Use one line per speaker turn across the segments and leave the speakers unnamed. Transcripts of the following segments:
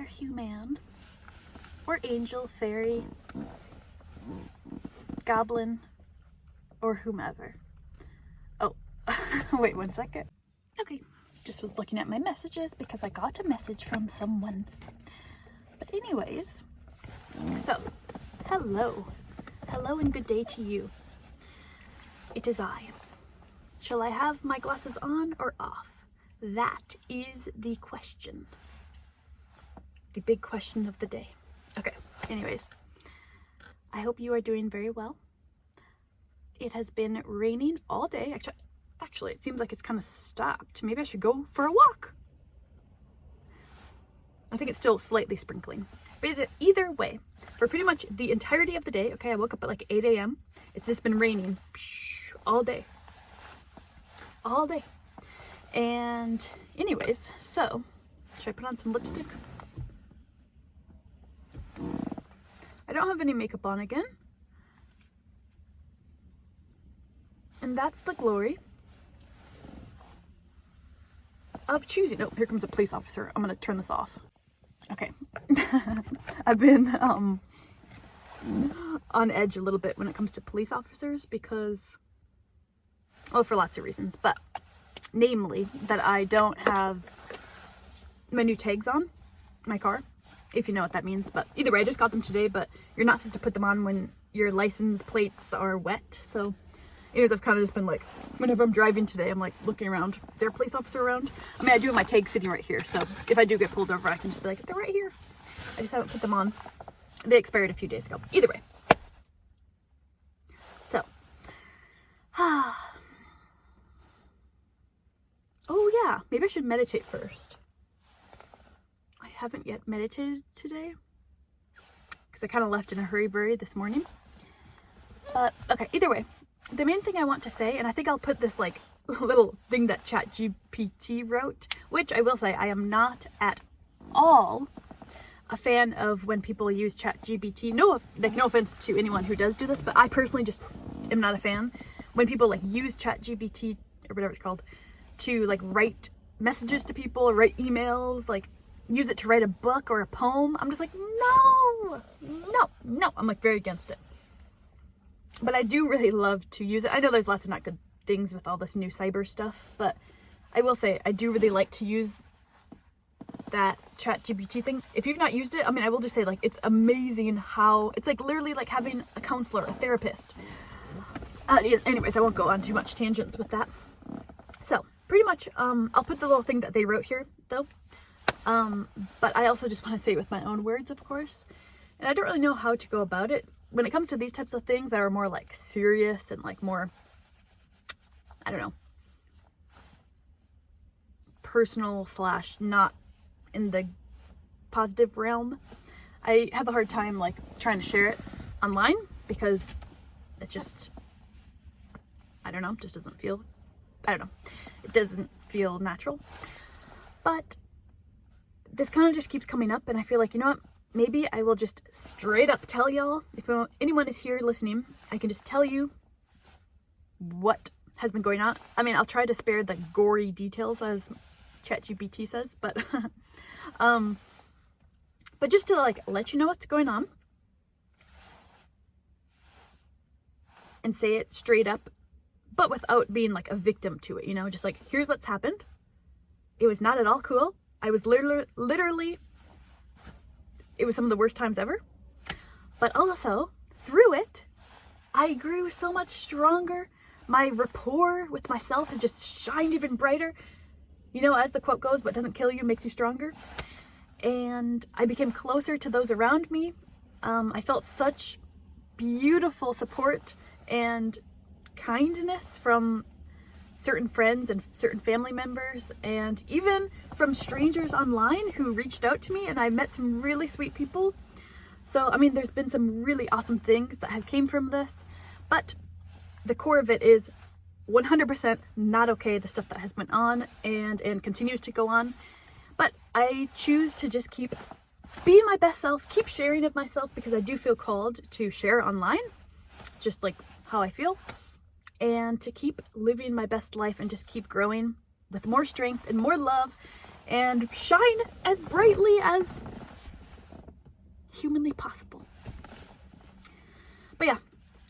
there, human. Or angel, fairy, goblin, or whomever. Oh, wait 1 second. Okay, just was looking at my messages because I got a message from someone. But anyways, so, hello. Hello and good day to you. It is I. Shall I have my glasses on or off? That is the question. The big question of the day. Okay, anyways, I hope you are doing very well. It has been raining all day. Actually, it seems like it's kind of stopped. Maybe I should go for a walk. I think it's still slightly sprinkling. But either way, for pretty much the entirety of the day, okay, I woke up at like 8 a.m. It's just been raining all day. All day. And anyways, so, should I put on some lipstick? I don't have any makeup on again. And that's the glory of choosing. Oh, here comes a police officer. I'm gonna turn this off. Okay. I've been on edge a little bit when it comes to police officers because, well, for lots of reasons, but namely that I don't have my new tags on my car, if you know what that means. But either way, I just got them today, but you're not supposed to put them on when your license plates are wet. So anyways, I've kind of just been like, whenever I'm driving today, I'm like looking around. Is there a police officer around? I mean, I do have my tag sitting right here, so if I do get pulled over, I can just be like, they're right here. I just haven't put them on. They expired a few days ago. Either way. So. Oh yeah, maybe I should meditate first. I haven't yet meditated today because I kind of left in a hurry-burry this morning. But okay, either way. The main thing I want to say, and I think I'll put this like little thing that ChatGPT wrote, which I will say I am not at all a fan of when people use ChatGPT. No offense to anyone who does do this, but I personally just am not a fan when people like use ChatGPT or whatever it's called to like write messages to people or write emails, like use it to write a book or a poem. I'm just like, no. I'm like very against it. But I do really love to use it. I know there's lots of not good things with all this new cyber stuff, but I will say I do really like to use that ChatGPT thing. If you've not used it, I mean, I will just say like it's amazing how it's like literally like having a counselor, a therapist. Anyways, I won't go on too much tangents with that. So pretty much, I'll put the little thing that they wrote here though. But I also just want to say it with my own words, of course. And I don't really know how to go about it. When it comes to these types of things that are more like serious and like more, I don't know, personal / not in the positive realm, I have a hard time like trying to share it online because it just, I don't know, just doesn't feel, I don't know, it doesn't feel natural. But this kind of just keeps coming up and I feel like, you know what? Maybe I will just straight up tell y'all, if anyone is here listening, I can just tell you what has been going on. I mean, I'll try to spare the gory details as ChatGPT says, but just to like let you know what's going on and say it straight up, but without being like a victim to it, you know, just like, here's what's happened. It was not at all cool. I was literally it was some of the worst times ever, but also through it, I grew so much stronger. My rapport with myself has just shined even brighter. You know, as the quote goes, what doesn't kill you makes you stronger. And I became closer to those around me. I felt such beautiful support and kindness from certain friends and certain family members, and even from strangers online who reached out to me, and I met some really sweet people. So, I mean, there's been some really awesome things that have came from this, but the core of it is 100% not okay, the stuff that has went on and continues to go on. But I choose to just keep being my best self, keep sharing of myself, because I do feel called to share online, just like how I feel. And to keep living my best life and just keep growing with more strength and more love and shine as brightly as humanly possible. But yeah,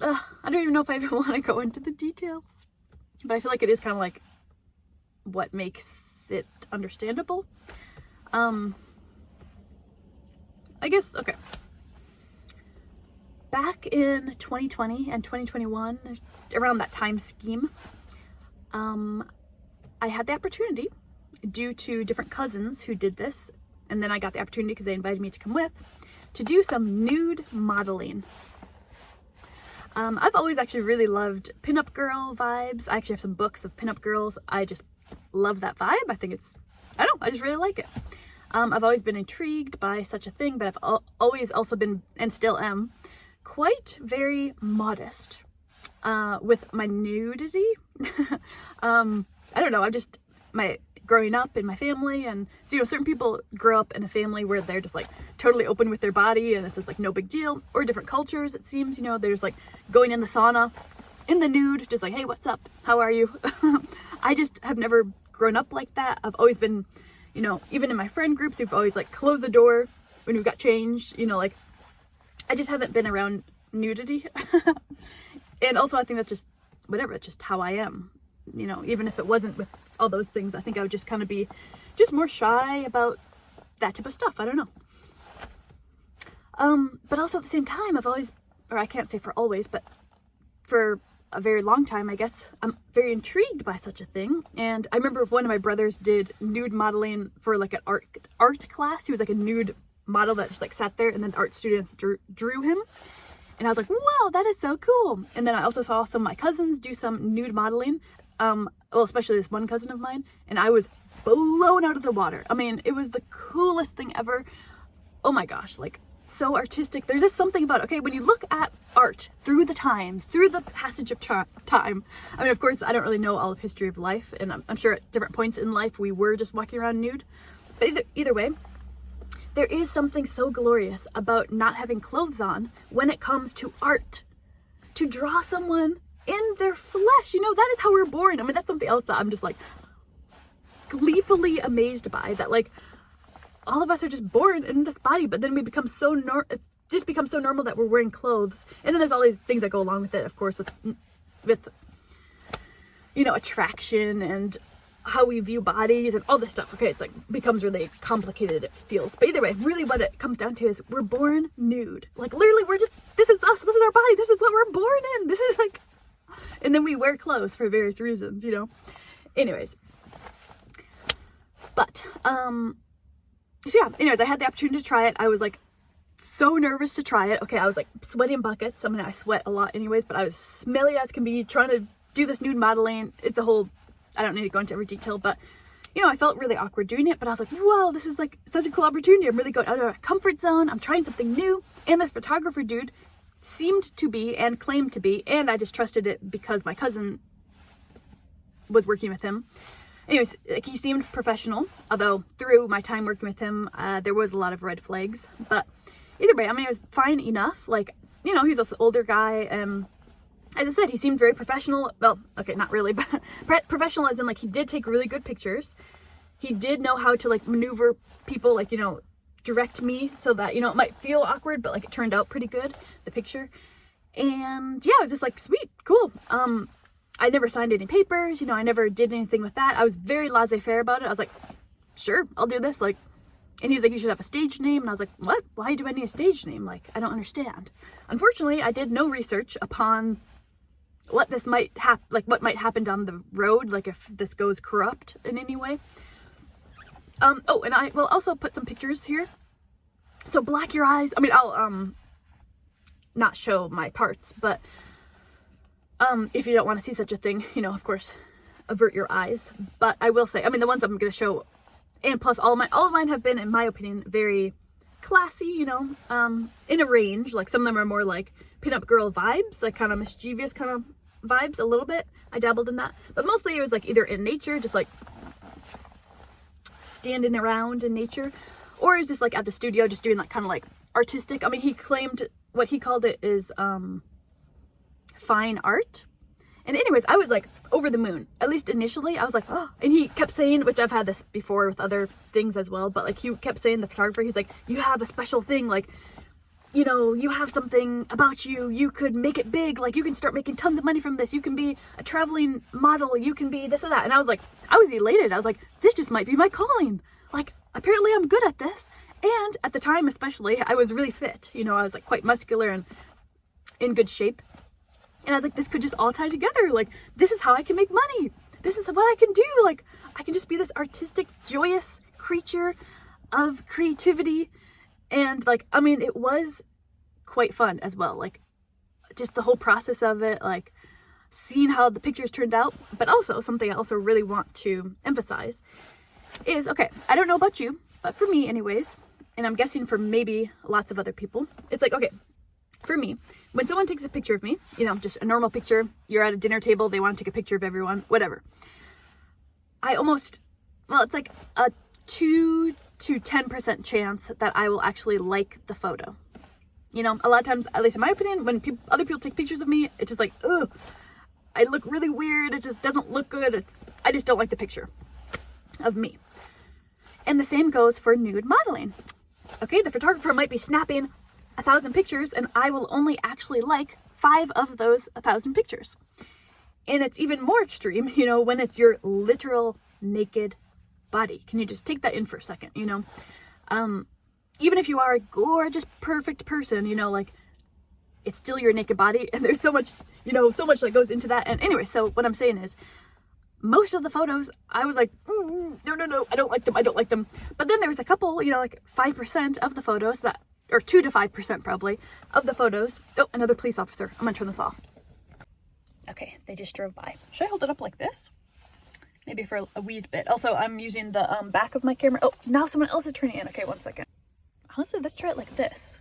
I don't even know if I even want to go into the details, but I feel like it is kind of like what makes it understandable. I guess, okay. Back in 2020 and 2021, around that time scheme, I had the opportunity, due to different cousins who did this, and then I got the opportunity because they invited me to come with, to do some nude modeling. I've always actually really loved pinup girl vibes. I actually have some books of pinup girls. I just love that vibe. I think it's, I don't know, I just really like it. I've always been intrigued by such a thing, but I've always also been, and still am, quite very modest with my nudity. I don't know, growing up in my family, and so, you know, certain people grow up in a family where they're just like totally open with their body and it's just like no big deal, or different cultures, it seems, you know, there's like going in the sauna in the nude, just like, hey, what's up, how are you? I just have never grown up like that. I've always been, you know, even in my friend groups, we've always like closed the door when we've got changed, you know, like I just haven't been around nudity. And also I think that's just whatever, it's just how I am, you know, even if it wasn't with all those things, I think I would just kind of be just more shy about that type of stuff. I don't know. But also at the same time, I've always, or I can't say for always, but for a very long time, I guess, I'm very intrigued by such a thing. And I remember one of my brothers did nude modeling for like an art class. He was like a nude model that just like sat there, and then the art students drew him. And I was like, wow, that is so cool. And then I also saw some of my cousins do some nude modeling. Well, especially this one cousin of mine, and I was blown out of the water. I mean, it was the coolest thing ever. Oh my gosh, like so artistic. There's just something about, okay, when you look at art through the times, through the passage of time. I mean, of course, I don't really know all of history of life, and I'm sure at different points in life we were just walking around nude. But either way, there is something so glorious about not having clothes on when it comes to art. To draw someone in their flesh, you know, that is how we're born. I mean, that's something else that I'm just like gleefully amazed by, that like all of us are just born in this body, but then we become so it just becomes so normal that we're wearing clothes. And then there's all these things that go along with it, of course, with you know, attraction and how we view bodies and all this stuff. Okay, it's like becomes really complicated, it feels. But either way, really what it comes down to is we're born nude. Like literally, we're just, this is us, this is our body, this is what we're born in, this is like, and then we wear clothes for various reasons, you know. Anyways, but so yeah, anyways, I had the opportunity to try it. I was like so nervous to try it. Okay, I was like sweating buckets. I mean, I sweat a lot anyways, but I was smelly as can be trying to do this nude modeling. It's a whole, I don't need to go into every detail, but you know, I felt really awkward doing it, but I was like, whoa, this is like such a cool opportunity. I'm really going out of my comfort zone. I'm trying something new. And this photographer dude seemed to be and claimed to be, and I just trusted it because my cousin was working with him. Anyways, like he seemed professional, although through my time working with him, there was a lot of red flags. But either way, I mean, it was fine enough. Like, you know, he's also an older guy, and as I said, he seemed very professional. Well, okay, not really, but professional as in like he did take really good pictures. He did know how to like maneuver people, like, you know, direct me so that, you know, it might feel awkward, but like it turned out pretty good, the picture. And yeah, I was just like, sweet, cool. I never signed any papers, you know, I never did anything with that. I was very laissez-faire about it. I was like, sure, I'll do this. Like, and he's like, you should have a stage name. And I was like, what? Why do I need a stage name? Like, I don't understand. Unfortunately, I did no research upon what this might what might happen down the road, like if this goes corrupt in any way. Oh, and I will also put some pictures here. So black your eyes. I mean, I'll not show my parts, but if you don't want to see such a thing, you know, of course, avert your eyes. But I will say, I mean, the ones I'm going to show, and plus all of mine have been, in my opinion, very classy, you know, in a range. Like some of them are more like pinup girl vibes, like kind of mischievous kind of vibes a little bit. I dabbled in that, but mostly it was like either in nature, just like standing around in nature, or it's just like at the studio, just doing like kind of like artistic. I mean, he claimed what he called it is fine art. And anyways, I was like over the moon, at least initially. I was like, oh, and he kept saying, which I've had this before with other things as well, but like he kept saying, the photographer, he's like, you have a special thing, like you know, you have something about you, you could make it big, like you can start making tons of money from this, you can be a traveling model, you can be this or that. And I was like, I was elated. I was like, this just might be my calling. Like, apparently I'm good at this. And at the time, especially, I was really fit. You know, I was like quite muscular and in good shape. And I was like, this could just all tie together. Like, this is how I can make money. This is what I can do. Like, I can just be this artistic, joyous creature of creativity. And like, I mean, it was quite fun as well. Like, just the whole process of it, like seeing how the pictures turned out. But also, something I also really want to emphasize is, okay, I don't know about you, but for me anyways, and I'm guessing for maybe lots of other people, it's like, okay, for me, when someone takes a picture of me, you know, just a normal picture, you're at a dinner table, they want to take a picture of everyone, whatever. I almost, well, it's like a 2 to 10% chance that I will actually like the photo. You know, a lot of times, at least in my opinion, when other people take pictures of me, it's just like, ugh, I look really weird. It just doesn't look good. I just don't like the picture of me. And the same goes for nude modeling. Okay, the photographer might be snapping 1,000 pictures and I will only actually like 5 of those 1,000 pictures. And it's even more extreme, you know, when it's your literal naked body. Can you just take that in for a second, you know? Even if you are a gorgeous, perfect person, you know, like, it's still your naked body, and there's so much, you know, so much that goes into that. And anyway, so what I'm saying is, most of the photos, I was like, no, I don't like them. But then there was a couple, you know, like 5% of the photos that, or 2 to 5% probably, of the photos. Oh, another police officer. I'm gonna turn this off. Okay, they just drove by. Should I hold it up like this? Maybe for a wee bit. Also, I'm using the back of my camera. Oh, now someone else is turning in. Okay, 1 second. Honestly, let's try it like this.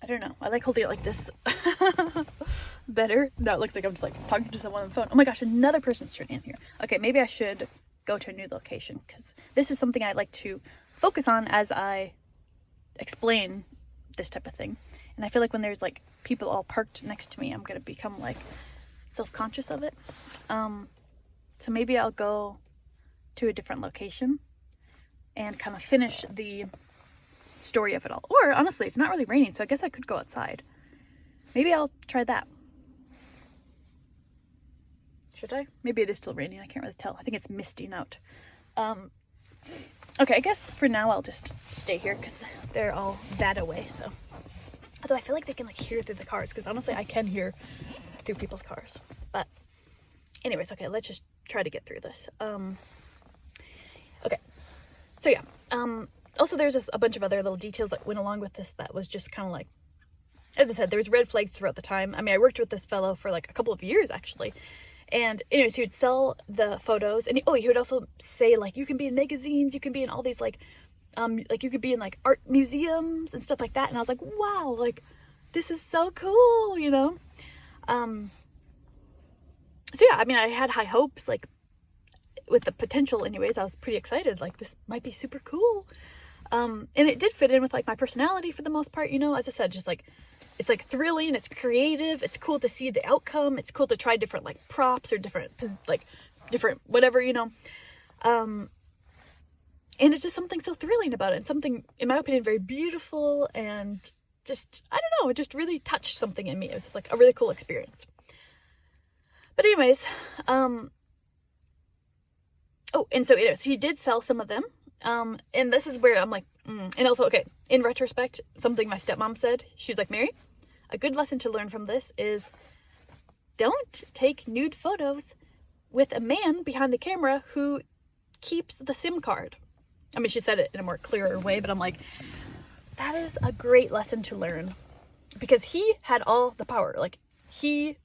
I don't know. I like holding it like this better. No, it looks like I'm just like talking to someone on the phone. Oh my gosh, another person's turning in here. Okay, maybe I should go to a new location because this is something I like to focus on as I explain this type of thing. And I feel like when there's like people all parked next to me, I'm going to become like self-conscious of it. So maybe I'll go to a different location and kind of finish the story of it all. Or honestly, it's not really raining, so I guess I could go outside. Maybe I'll try that. Should I? Maybe it is still raining. I can't really tell. I think it's misting out. Okay, I guess for now I'll just stay here because they're all that away. So, although I feel like they can like hear through the cars, because honestly I can hear through people's cars. But anyways, okay, let's just try to get through this. Okay, so yeah. Also, there's just a bunch of other little details that went along with this that was just kind of like, as I said, there was red flags throughout the time. I mean, I worked with this fellow for like a couple of years actually. And anyways, he would sell the photos, and he would also say like, you can be in magazines, you can be in all these like you could be in like art museums and stuff like that. And I was like, wow, like this is so cool, you know? So yeah, I mean, I had high hopes, like with the potential anyways. I was pretty excited, like this might be super cool. And it did fit in with like my personality for the most part, you know, as I said, just like, it's like thrilling, it's creative, it's cool to see the outcome, it's cool to try different like props or different whatever, you know. And it's just something so thrilling about it, and something, in my opinion, very beautiful, and just, I don't know, it just really touched something in me. It was just like a really cool experience. But anyways, oh, and so anyways, he did sell some of them. And this is where I'm like, and also, okay, in retrospect, something my stepmom said, she was like, Mary, a good lesson to learn from this is don't take nude photos with a man behind the camera who keeps the SIM card. I mean, she said it in a more clearer way, but I'm like, that is a great lesson to learn, because he had all the power. Like, he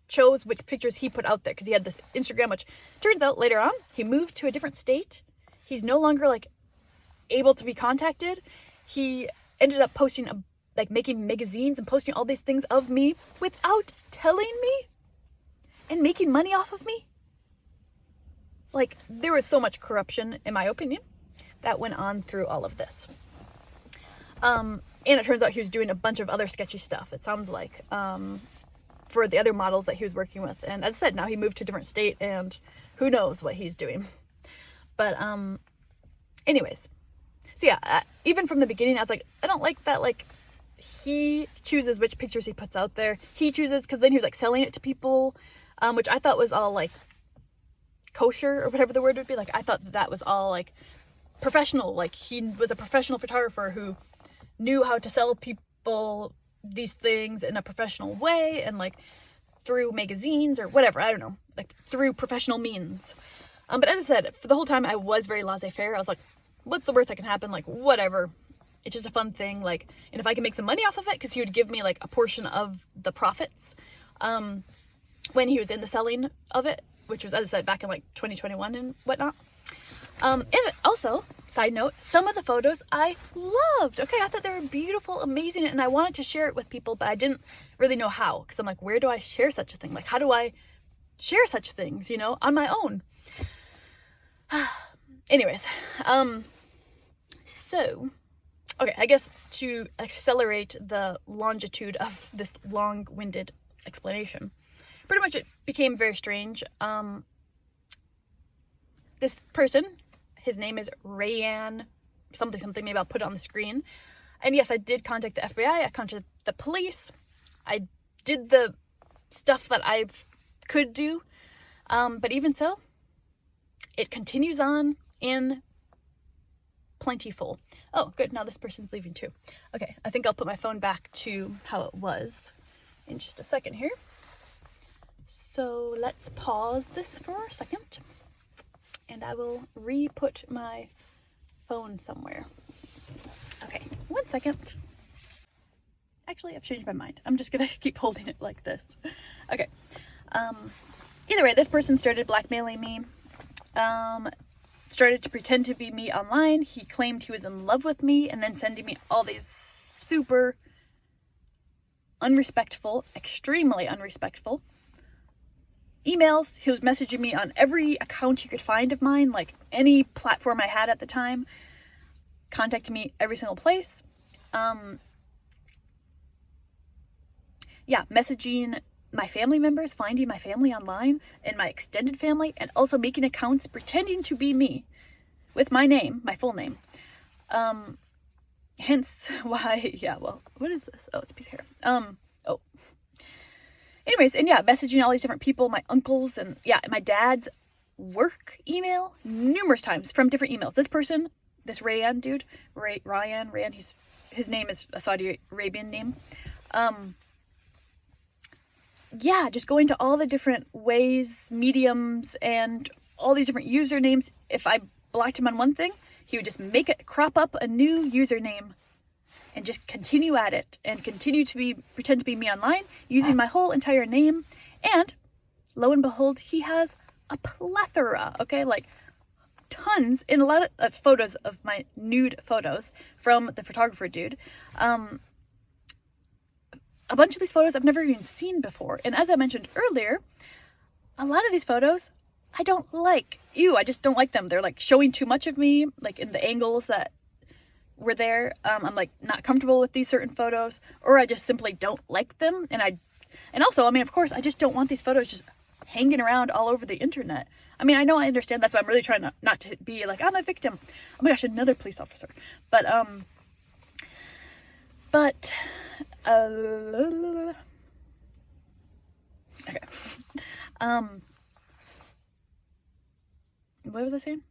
chose which pictures he put out there, because he had this Instagram, which turns out later on, he moved to a different state. He's no longer like able to be contacted. He ended up posting, like making magazines and posting all these things of me without telling me and making money off of me. Like, there was so much corruption, in my opinion, that went on through all of this. And it turns out he was doing a bunch of other sketchy stuff, it sounds like, for the other models that he was working with. And as I said, now he moved to a different state, and who knows what he's doing. But anyways, So yeah, even from the beginning, I was like, I don't like that, like, he chooses which pictures he puts out there. He chooses, because then he was like selling it to people, which I thought was all like kosher or whatever the word would be. Like, I thought that was all like professional. Like, he was a professional photographer who knew how to sell people these things in a professional way, and like through magazines or whatever, I don't know, like through professional means. But as I said, for the whole time I was very laissez-faire. I was like, what's the worst that can happen? Like, whatever. It's just a fun thing. Like, and if I can make some money off of it, because he would give me like a portion of the profits when he was in the selling of it, which was, as I said, back in like 2021 and whatnot. And also, side note, some of the photos I loved. Okay, I thought they were beautiful, amazing, and I wanted to share it with people, but I didn't really know how, because I'm like, where do I share such a thing? Like, how do I share such things, you know, on my own? Anyways, so, okay, I guess to accelerate the longitude of this long-winded explanation, pretty much it became very strange. This person, his name is Rayan, something, maybe I'll put it on the screen. And yes, I did contact the FBI, I contacted the police, I did the stuff that I could do, but even so, it continues on in plentiful. Oh, good, now this person's leaving too. Okay, I think I'll put my phone back to how it was in just a second here. So let's pause this for a second, and I will re-put my phone somewhere. Okay, 1 second. Actually, I've changed my mind. I'm just gonna keep holding it like this. Okay. Either way, this person started blackmailing me. Started to pretend to be me online. He claimed he was in love with me, and then sending me all these super unrespectful, extremely unrespectful emails. He was messaging me on every account you could find of mine, like any platform I had at the time, contacting me every single place. Yeah, messaging my family members, finding my family online and my extended family, and also making accounts pretending to be me with my name, my full name. Hence why, yeah, well, what is this? Oh, it's a piece of hair. Oh. Anyways, and yeah, messaging all these different people, my uncles, and yeah, my dad's work email numerous times from different emails. This person, this Rayan dude, Ryan, his name is a Saudi Arabian name. Yeah, just going to all the different ways, mediums, and all these different usernames. If I blocked him on one thing, he would just make it, crop up a new username and just continue at it and continue to pretend to be me online using my whole entire name. And lo and behold, he has a plethora, okay, like tons, in a lot of photos of my nude photos from the photographer dude. A bunch of these photos I've never even seen before. And as I mentioned earlier, a lot of these photos I don't like. I just don't like them. They're like showing too much of me, like in the angles that were there. I'm like not comfortable with these certain photos, or I just simply don't like them. And also, I mean, of course, I just don't want these photos just hanging around all over the internet. I mean, I know, I understand. That's why I'm really trying not to be like, I'm a victim. Oh my gosh, another police officer. But okay. What was I saying?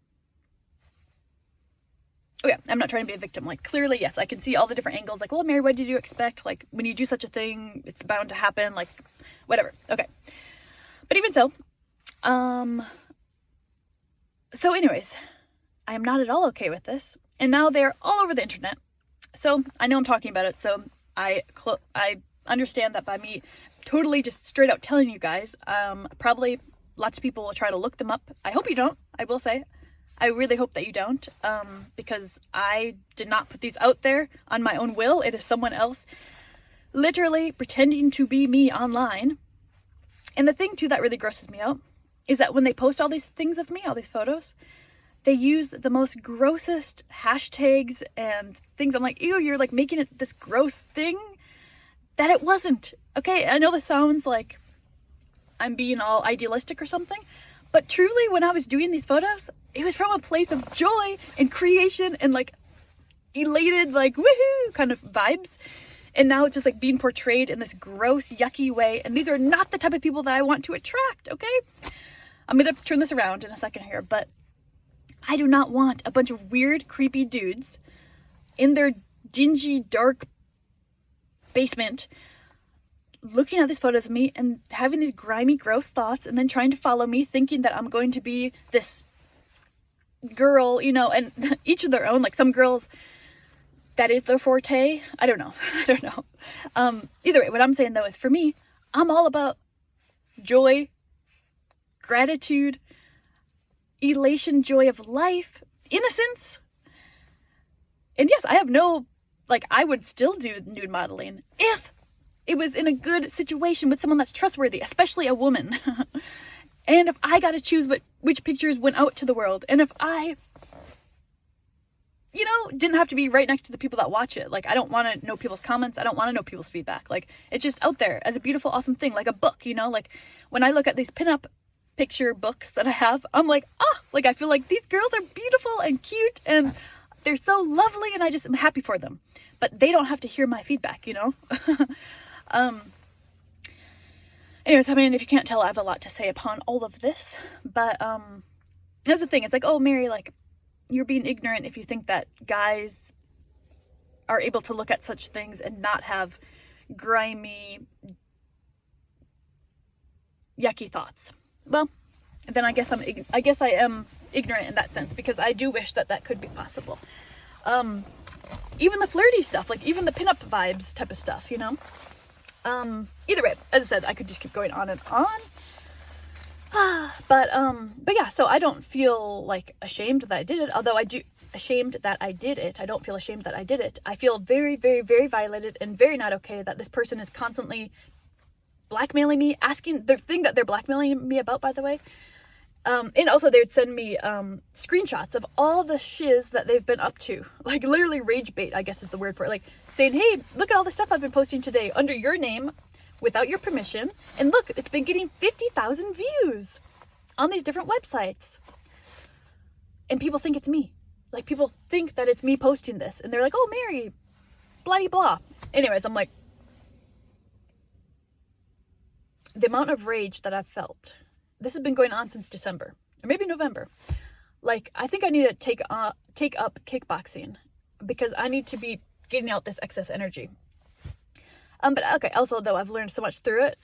Oh yeah, I'm not trying to be a victim. Like, clearly, yes, I can see all the different angles. Like, well, Mary, what did you expect? Like, when you do such a thing, it's bound to happen. Like, whatever. Okay. But even so, so anyways, I am not at all okay with this. And now they're all over the internet. So I know I'm talking about it. So I understand that by me totally just straight out telling you guys, probably lots of people will try to look them up. I hope you don't. I will say, I really hope that you don't, because I did not put these out there on my own will. It is someone else literally pretending to be me online. And the thing too that really grosses me out is that when they post all these things of me, all these photos, they use the most grossest hashtags and things. I'm like, ew, you're like making it this gross thing that it wasn't. Okay, I know this sounds like I'm being all idealistic or something, but truly when I was doing these photos, it was from a place of joy and creation and like elated, like woohoo kind of vibes. And now it's just like being portrayed in this gross, yucky way. And these are not the type of people that I want to attract, okay? I'm gonna turn this around in a second here, but I do not want a bunch of weird, creepy dudes in their dingy, dark basement looking at these photos of me and having these grimy, gross thoughts and then trying to follow me, thinking that I'm going to be this girl, you know, and each of their own. Like some girls, that is their forte. I don't know. Either way, what I'm saying though is for me, I'm all about joy, gratitude, elation, joy of life, innocence. And yes, I have no, like, I would still do nude modeling if it was in a good situation with someone that's trustworthy, especially a woman. And if I got to choose which pictures went out to the world, and if I, you know, didn't have to be right next to the people that watch it. Like, I don't want to know people's comments. I don't want to know people's feedback. Like, it's just out there as a beautiful, awesome thing, like a book, you know? Like, when I look at these pinup picture books that I have, I'm like, like, I feel like these girls are beautiful and cute, and they're so lovely, and I just am happy for them. But they don't have to hear my feedback, you know? Anyways, I mean, if you can't tell, I have a lot to say upon all of this. But that's the thing. It's like, oh, Mary, like, you're being ignorant if you think that guys are able to look at such things and not have grimy, yucky thoughts. Well, then I guess I am ignorant in that sense, because I do wish that could be possible. Even the flirty stuff, like even the pinup vibes type of stuff, you know? Either way, as I said, I could just keep going on and on. But yeah, so I don't feel like ashamed that I did it, although I do ashamed that I did it. I don't feel ashamed that I did it. I feel very, very, very violated and very not okay that this person is constantly blackmailing me, asking the thing that they're blackmailing me about, by the way. And also they would send me screenshots of all the shiz that they've been up to. Like literally rage bait, I guess is the word for it. Like saying, hey, look at all the stuff I've been posting today under your name without your permission. And look, it's been getting 50,000 views on these different websites. And people think it's me. Like people think that it's me posting this. And they're like, oh, Mary, blah, blah. Anyways, I'm like, the amount of rage that I've felt. This has been going on since December, or maybe November. Like, I think I need to take up kickboxing because I need to be getting out this excess energy. But okay, also though, I've learned so much through it.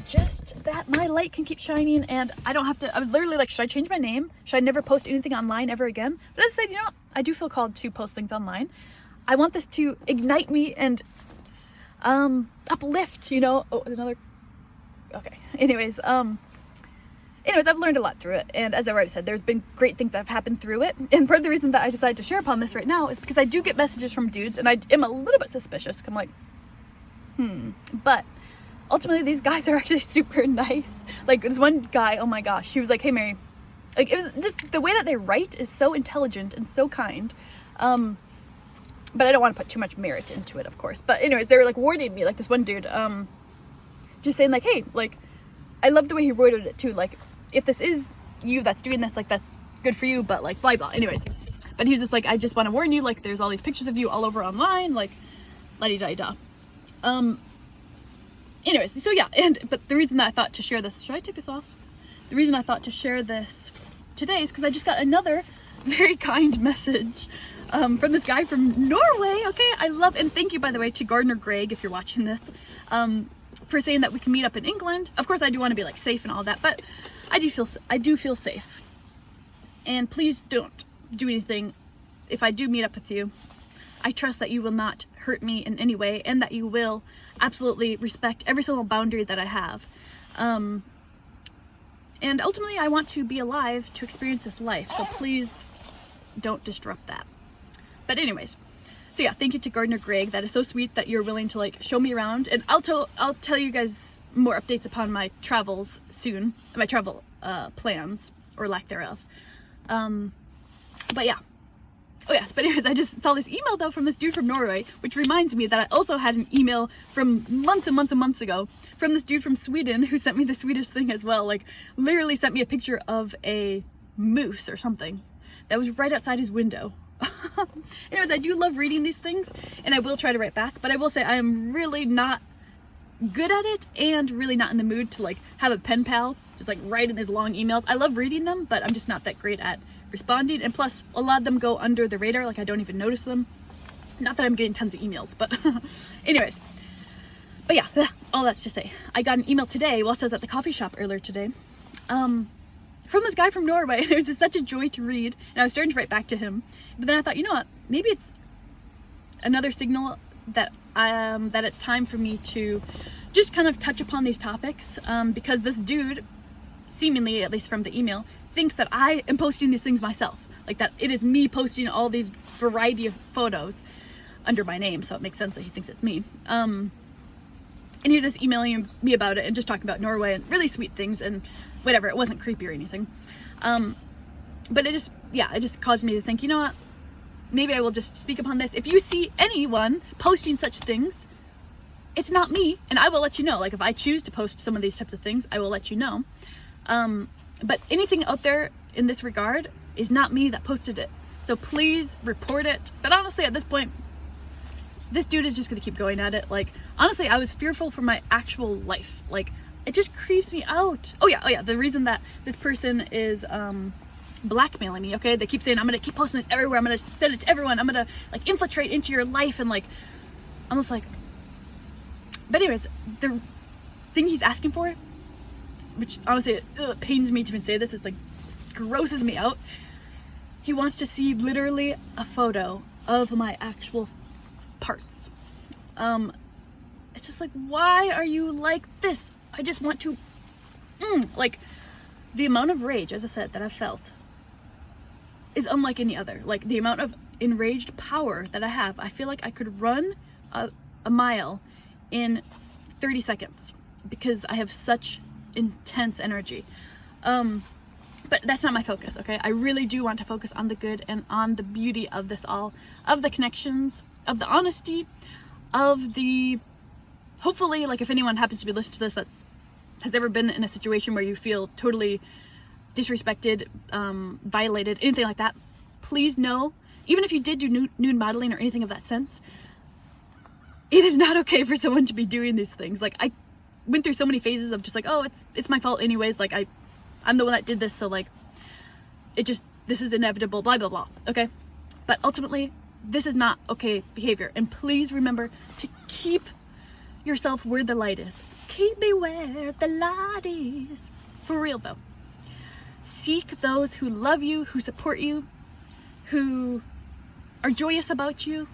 Just that my light can keep shining and I don't have to, I was literally like, should I change my name? Should I never post anything online ever again? But as I said, you know what? I do feel called to post things online. I want this to ignite me and uplift, you know. Oh, another, okay. Anyways, I've learned a lot through it. And as I already said, there's been great things that have happened through it. And part of the reason that I decided to share upon this right now is because I do get messages from dudes and I am a little bit suspicious. I'm like, But ultimately, these guys are actually super nice. Like this one guy, oh my gosh, he was like, hey, Mary. Like it was just the way that they write is so intelligent and so kind. But I don't want to put too much merit into it, of course. But anyways, they were like warning me, like this one dude, just saying like, hey, like, I love the way he worded it too. Like, if this is you that's doing this, like, that's good for you, but like, blah, blah. Anyways, but he was just like, I just want to warn you, like, there's all these pictures of you all over online, like, la-di-da-da. Anyways, so yeah, but the reason that I thought to share this, should I take this off? The reason I thought to share this today is because I just got another very kind message from this guy from Norway. Okay, I love, and thank you, by the way, to Gardner Greg, if you're watching this, for saying that we can meet up in England. Of course, I do want to be like safe and all that, but I do feel safe. And please don't do anything if I do meet up with you. I trust that you will not hurt me in any way and that you will absolutely respect every single boundary that I have. And ultimately, I want to be alive to experience this life, so please don't disrupt that. But anyways, so yeah, thank you to Gardner Greg. That is so sweet that you're willing to like show me around, and I'll tell you guys more updates upon my travels soon, my travel plans or lack thereof. But yeah. Oh yes, but anyways, I just saw this email though from this dude from Norway, which reminds me that I also had an email from months and months and months ago from this dude from Sweden who sent me the sweetest thing as well. Like literally sent me a picture of a moose or something that was right outside his window. Anyways, I do love reading these things, and I will try to write back, but I will say I am really not good at it, and really not in the mood to like have a pen pal just like writing these long emails. I love reading them, but I'm just not that great at responding, and plus a lot of them go under the radar, like I don't even notice them. Not that I'm getting tons of emails, but anyways. But yeah, all that's to say, I got an email today whilst I was at the coffee shop earlier today, from this guy from Norway, and it was just such a joy to read, and I was starting to write back to him, but then I thought, you know what, maybe it's another signal that that it's time for me to just kind of touch upon these topics, because this dude, seemingly, at least from the email, thinks that I am posting these things myself, like that it is me posting all these variety of photos under my name, so it makes sense that he thinks it's me. And he was just emailing me about it and just talking about Norway and really sweet things and whatever. It wasn't creepy or anything. But it just caused me to think, you know what? Maybe I will just speak upon this. If you see anyone posting such things, it's not me, and I will let you know. Like if I choose to post some of these types of things, I will let you know. But anything out there in this regard is not me that posted it. So please report it. But honestly, at this point, this dude is just gonna keep going at it. Like, honestly, I was fearful for my actual life. Like, it just creeps me out. Oh yeah, the reason that this person is blackmailing me, okay? They keep saying, I'm gonna keep posting this everywhere, I'm gonna send it to everyone, I'm gonna like infiltrate into your life, and like, almost like, but anyways, the thing he's asking for, which honestly it pains me to even say this, it's like grosses me out. He wants to see literally a photo of my actual parts. It's just like, why are you like this? I just want to like, the amount of rage, as I said, that I've felt is unlike any other. Like the amount of enraged power that I have, I feel like I could run a mile in 30 seconds because I have such intense energy. But that's not my focus, okay? I really do want to focus on the good and on the beauty of this all, of the connections, of the honesty, of the, hopefully, like if anyone happens to be listening to this has ever been in a situation where you feel totally disrespected, violated, anything like that, please know, even if you did do nude modeling or anything of that sense, it is not okay for someone to be doing these things. Like, I went through so many phases of just like, oh, it's my fault anyways, like I'm the one that did this, so like, this is inevitable, blah, blah, blah, okay? But ultimately, this is not okay behavior, and please remember to keep yourself where the light is. Keep me where the light is. For real though. Seek those who love you, who support you, who are joyous about you.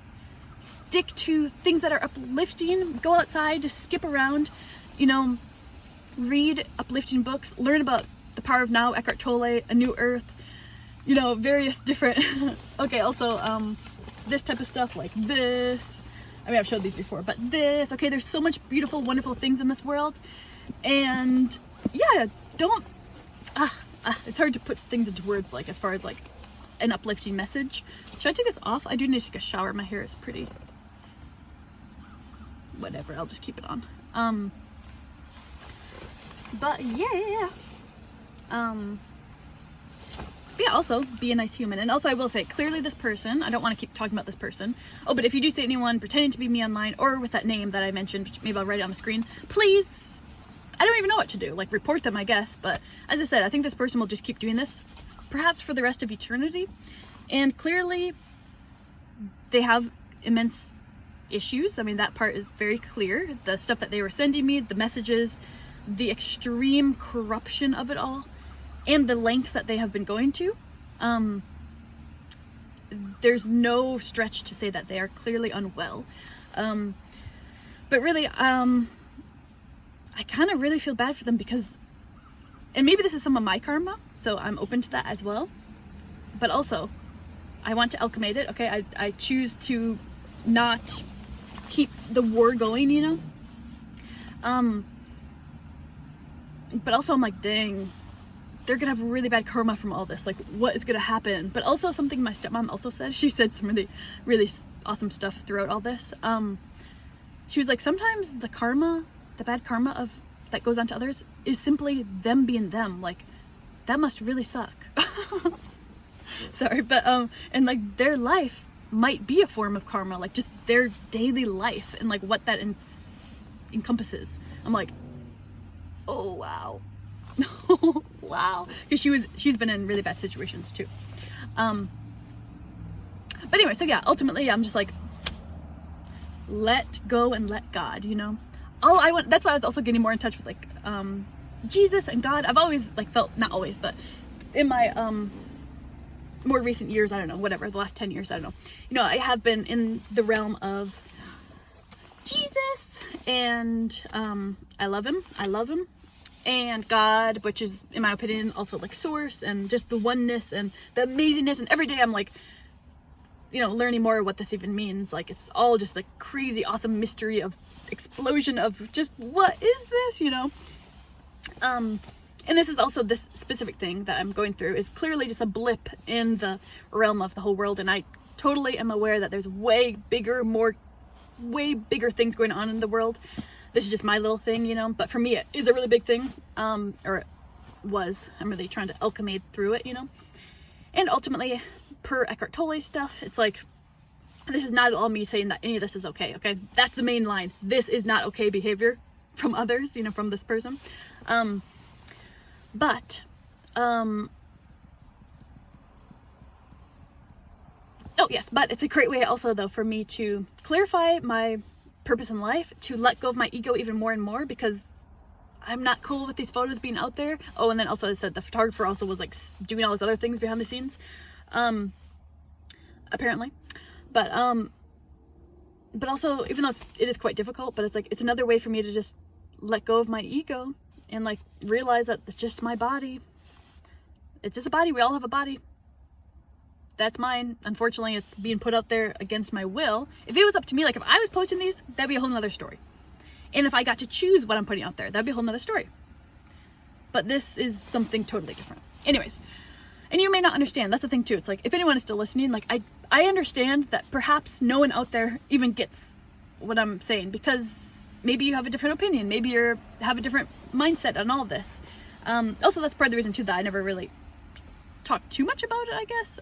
Stick to things that are uplifting. Go outside, just skip around, you know, read uplifting books, learn about The Power of Now, Eckhart Tolle, A New Earth, you know, various different, okay, also, this type of stuff like this. I mean, I've showed these before, but this, okay, there's so much beautiful, wonderful things in this world. And yeah, don't, it's hard to put things into words, like as far as like an uplifting message. Should I take this off? I do need to take a shower. My hair is pretty, whatever, I'll just keep it on. But yeah, yeah, also be a nice human. And also I will say, clearly this person, I don't want to keep talking about this person. Oh, but if you do see anyone pretending to be me online or with that name that I mentioned, which maybe I'll write it on the screen, please, I don't even know what to do. Like, report them, I guess. But as I said, I think this person will just keep doing this, perhaps for the rest of eternity. And clearly they have immense issues. I mean, that part is very clear. The stuff that they were sending me, the messages, the extreme corruption of it all, and the lengths that they have been going to, there's no stretch to say that they are clearly unwell. But really, I kind of really feel bad for them because, and maybe this is some of my karma, so I'm open to that as well. But also, I want to alchemate it, okay? I choose to not keep the war going, you know? But also I'm like, dang, they're gonna have really bad karma from all this. Like, what is gonna happen? But also something my stepmom also said, she said some really, really awesome stuff throughout all this. She was like, sometimes the karma, the bad karma that goes on to others is simply them being them. Like, that must really suck. Sorry, but and like their life might be a form of karma, like just their daily life and like what that encompasses. I'm like, oh wow. Wow, because she's been in really bad situations too. But anyway, so yeah, ultimately I'm just like, let go and let God, you know. That's why I was also getting more in touch with like Jesus and God. I've always like felt, not always, but in my more recent years, I don't know, whatever, the last 10 years, I don't know, you know, I have been in the realm of Jesus, and I love him, and God, which is, in my opinion, also like source, and just the oneness and the amazingness, and every day I'm like, you know, learning more what this even means. Like, it's all just like crazy awesome mystery of explosion of just, what is this, you know? And this is also, this specific thing that I'm going through is clearly just a blip in the realm of the whole world, and I totally am aware that there's way bigger things going on in the world. This is just my little thing, you know, but for me it is a really big thing, or it was. I'm really trying to alchemy through it, you know. And ultimately, per Eckhart Tolle's stuff, it's like, this is not at all me saying that any of this is okay, okay? That's the main line. This is not okay behavior from others, you know, from this person. Oh yes, but it's a great way also though for me to clarify my purpose in life, to let go of my ego even more and more, because I'm not cool with these photos being out there. Oh, and then also I said the photographer also was like doing all these other things behind the scenes, apparently. But also, even though it is quite difficult, but it's like, it's another way for me to just let go of my ego and like realize that it's just my body. It's just a body. We all have a body. That's mine. Unfortunately, it's being put out there against my will. If it was up to me, like if I was posting these, that'd be a whole nother story. And if I got to choose what I'm putting out there, that'd be a whole nother story. But this is something totally different. Anyways, and you may not understand. That's the thing too. It's like, if anyone is still listening, like I understand that perhaps no one out there even gets what I'm saying, because maybe you have a different opinion. Maybe you have a different mindset on all of this. Also, that's part of the reason too that I never really talk too much about it, I guess,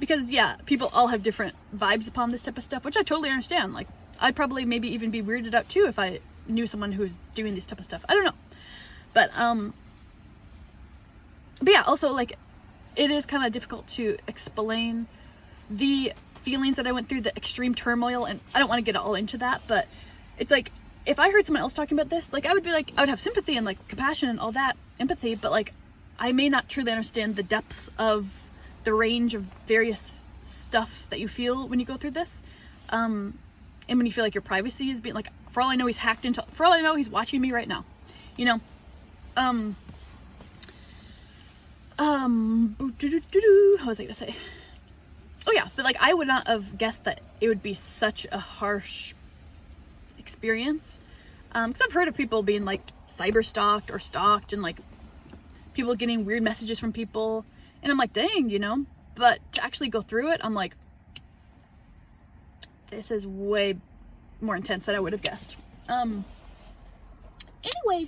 because yeah, people all have different vibes upon this type of stuff, which I totally understand. Like, I'd probably maybe even be weirded out too if I knew someone who's doing this type of stuff. I don't know, but yeah, also like, it is kind of difficult to explain the feelings that I went through, the extreme turmoil, and I don't want to get all into that, but it's like, if I heard someone else talking about this, like I would have sympathy and like compassion and all that, empathy, but like I may not truly understand the depths of the range of various stuff that you feel when you go through this. And when you feel like your privacy is being, like, for all I know, he's hacked into, for all I know, he's watching me right now, you know? What was I gonna say? Oh yeah, but like, I would not have guessed that it would be such a harsh experience. Because I've heard of people being like cyber stalked or stalked, and like people getting weird messages from people, and I'm like, dang, you know. But to actually go through it, I'm like, this is way more intense than I would have guessed. Anyways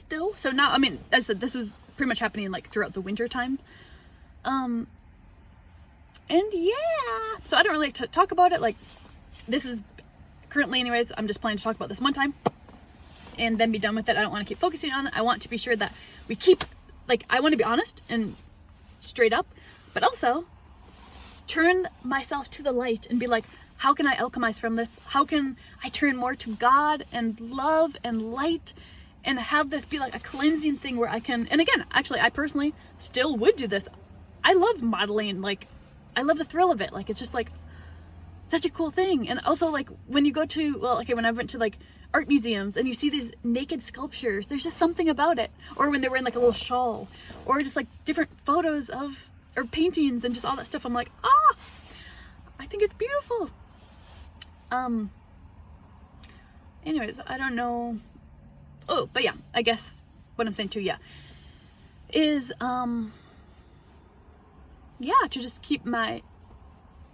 though, so now, I mean, as I said, this was pretty much happening like throughout the winter time. And yeah, so I don't really talk about it. Like, this is currently, anyways, I'm just planning to talk about this one time and then be done with it. I don't want to keep focusing on it. I want to be sure that we keep, like, I want to be honest and straight up, but also turn myself to the light and be like, how can I alchemize from this? How can I turn more to God and love and light, and have this be like a cleansing thing where I can, and again, actually, I personally still would do this. I love modeling. Like, I love the thrill of it. Like, it's just like such a cool thing. And also, like, when you go to, well, okay, when I went to like art museums and you see these naked sculptures, there's just something about it. Or when they're wearing like a little shawl, or just like different photos of, or paintings and just all that stuff. I'm like, I think it's beautiful. Anyways, I don't know. Oh, but yeah, I guess what I'm saying too, yeah, is, yeah, to just keep my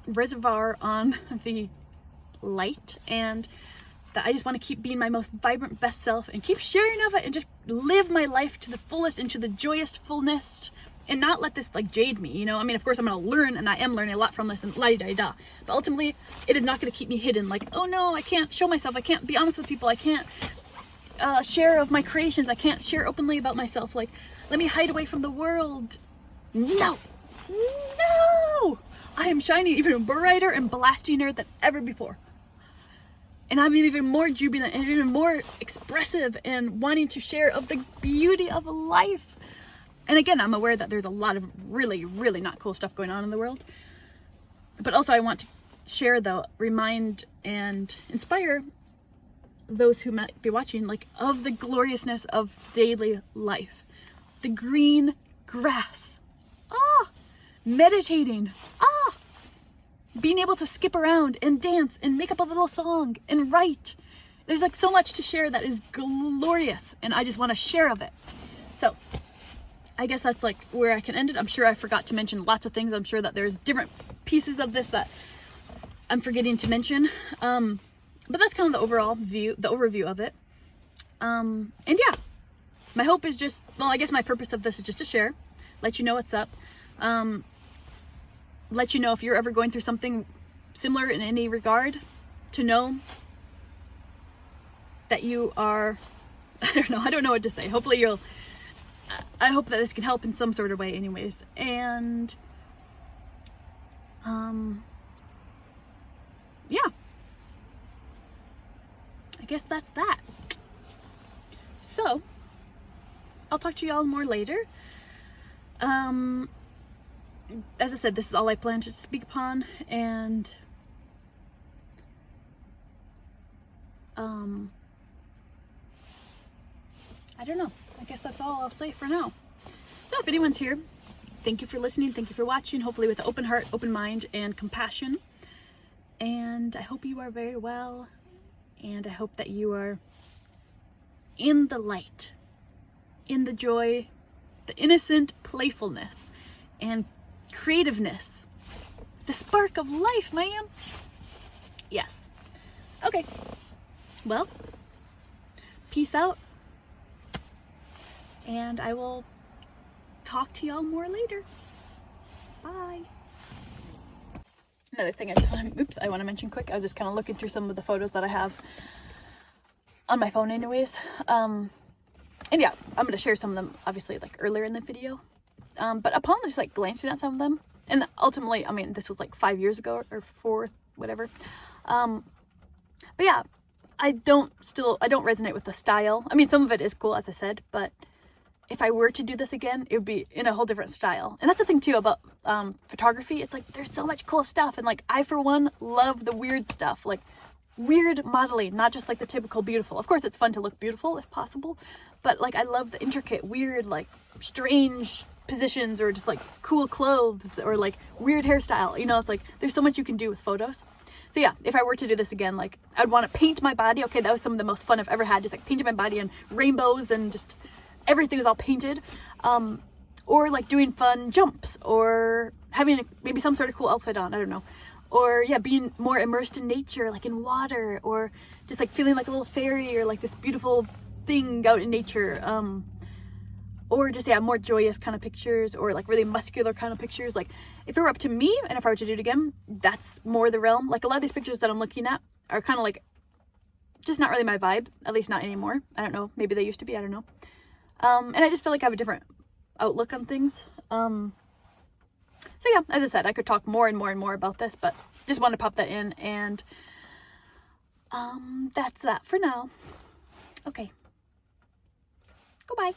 reservoir on the light, and that I just want to keep being my most vibrant, best self, and keep sharing of it, and just live my life to the fullest, into the joyous fullness and not let this like jade me, you know? I mean, of course I'm gonna learn, and I am learning a lot from this and la-di-da-da, but ultimately it is not gonna keep me hidden. Like, oh no, I can't show myself, I can't be honest with people, I can't share of my creations, I can't share openly about myself, like, let me hide away from the world. No, no, I am shining even brighter and blastier than ever before. And I'm even more jubilant and even more expressive and wanting to share of the beauty of life. And again, I'm aware that there's a lot of really, really not cool stuff going on in the world. But also I want to share, though, remind and inspire those who might be watching, like, of the gloriousness of daily life. The green grass. Meditating. Being able to skip around and dance and make up a little song and write. There's like so much to share that is glorious, and I just want to share of it. So I guess that's like where I can end it. I'm sure I forgot to mention lots of things. I'm sure that there's different pieces of this that I'm forgetting to mention. But that's kind of the overall view, the overview of it. And yeah, my hope is just, well, I guess my purpose of this is just to share, let you know what's up. Let you know if you're ever going through something similar in any regard, to know that you are, I don't know what to say. Hopefully I hope that this can help in some sort of way anyways. And, yeah, I guess that's that. So, I'll talk to y'all more later. As I said, this is all I plan to speak upon, and I don't know. I guess that's all I'll say for now. So if anyone's here, thank you for listening. Thank you for watching. Hopefully with an open heart, open mind, and compassion. And I hope you are very well. And I hope that you are in the light, in the joy, the innocent playfulness, and creativeness, the spark of life, man. Yes. Okay. Well, peace out. And I will talk to y'all more later. Bye. Another thing I want to mention quick. I was just kind of looking through some of the photos that I have on my phone anyways. And yeah, I'm going to share some of them obviously like earlier in the video. But upon just like glancing at some of them, and ultimately, I mean, this was like 5 years ago or 4, whatever. But yeah, I don't resonate with the style. I mean, some of it is cool, as I said, but if I were to do this again, it would be in a whole different style. And that's the thing too about photography. It's like, there's so much cool stuff. And like, I, for one, love the weird stuff, like weird modeling, not just like the typical beautiful. Of course, it's fun to look beautiful if possible, but like, I love the intricate, weird, like strange positions, or just like cool clothes, or like weird hairstyle. You know, it's like, there's so much you can do with photos. So yeah, if I were to do this again, like I'd want to paint my body. Okay, that was some of the most fun I've ever had, just like painting my body in rainbows and just everything is all painted. Or like doing fun jumps, or having maybe some sort of cool outfit on, I don't know. Or yeah, being more immersed in nature, like in water, or just like feeling like a little fairy, or like this beautiful thing out in nature. Or just, yeah, more joyous kind of pictures, or like really muscular kind of pictures. Like if it were up to me and if I were to do it again, that's more the realm. Like a lot of these pictures that I'm looking at are kind of like just not really my vibe, at least not anymore. I don't know, maybe they used to be, I don't know. And I just feel like I have a different outlook on things. So yeah, as I said, I could talk more and more and more about this, but just wanted to pop that in, and that's that for now. Okay. Goodbye.